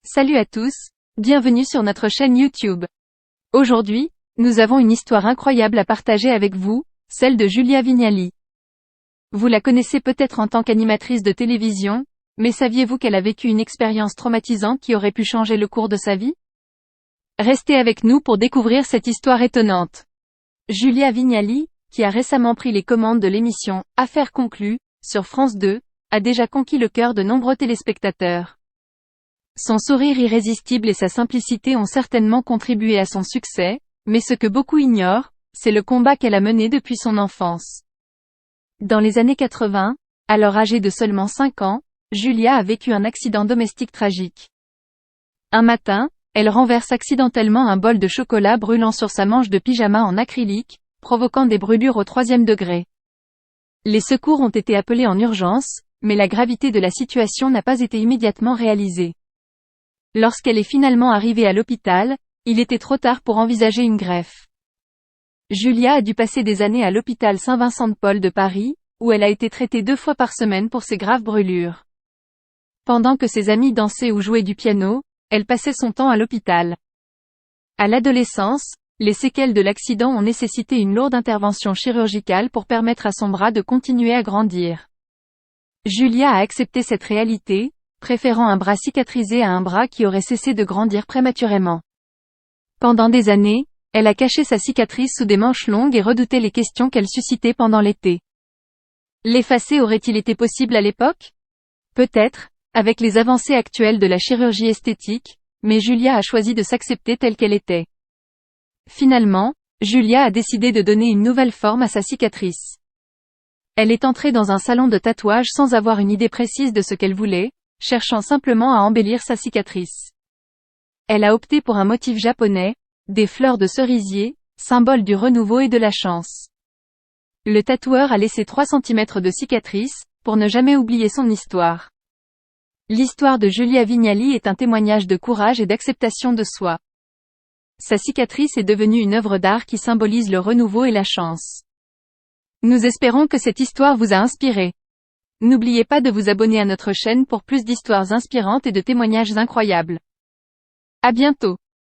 Salut à tous, bienvenue sur notre chaîne YouTube. Aujourd'hui, nous avons une histoire incroyable à partager avec vous, celle de Julia Vignali. Vous la connaissez peut-être en tant qu'animatrice de télévision, mais saviez-vous qu'elle a vécu une expérience traumatisante qui aurait pu changer le cours de sa vie? Restez avec nous pour découvrir cette histoire étonnante. Julia Vignali, qui a récemment pris les commandes de l'émission « Affaires conclues » sur France 2, a déjà conquis le cœur de nombreux téléspectateurs. Son sourire irrésistible et sa simplicité ont certainement contribué à son succès, mais ce que beaucoup ignorent, c'est le combat qu'elle a mené depuis son enfance. Dans les années 80, alors âgée de seulement 5 ans, Julia a vécu un accident domestique tragique. Un matin, elle renverse accidentellement un bol de chocolat brûlant sur sa manche de pyjama en acrylique, provoquant des brûlures au 3e degré. Les secours ont été appelés en urgence, mais la gravité de la situation n'a pas été immédiatement réalisée. Lorsqu'elle est finalement arrivée à l'hôpital, il était trop tard pour envisager une greffe. Julia a dû passer des années à l'hôpital Saint-Vincent-de-Paul de Paris, où elle a été traitée 2 fois par semaine pour ses graves brûlures. Pendant que ses amis dansaient ou jouaient du piano, elle passait son temps à l'hôpital. À l'adolescence, les séquelles de l'accident ont nécessité une lourde intervention chirurgicale pour permettre à son bras de continuer à grandir. Julia a accepté cette réalité, préférant un bras cicatrisé à un bras qui aurait cessé de grandir prématurément. Pendant des années, elle a caché sa cicatrice sous des manches longues et redoutait les questions qu'elle suscitait pendant l'été. L'effacer aurait-il été possible à l'époque? Peut-être, avec les avancées actuelles de la chirurgie esthétique, mais Julia a choisi de s'accepter telle qu'elle était. Finalement, Julia a décidé de donner une nouvelle forme à sa cicatrice. Elle est entrée dans un salon de tatouage sans avoir une idée précise de ce qu'elle voulait, cherchant simplement à embellir sa cicatrice. Elle a opté pour un motif japonais, des fleurs de cerisier, symbole du renouveau et de la chance. Le tatoueur a laissé 3 cm de cicatrice, pour ne jamais oublier son histoire. L'histoire de Julia Vignali est un témoignage de courage et d'acceptation de soi. Sa cicatrice est devenue une œuvre d'art qui symbolise le renouveau et la chance. Nous espérons que cette histoire vous a inspiré. N'oubliez pas de vous abonner à notre chaîne pour plus d'histoires inspirantes et de témoignages incroyables. À bientôt.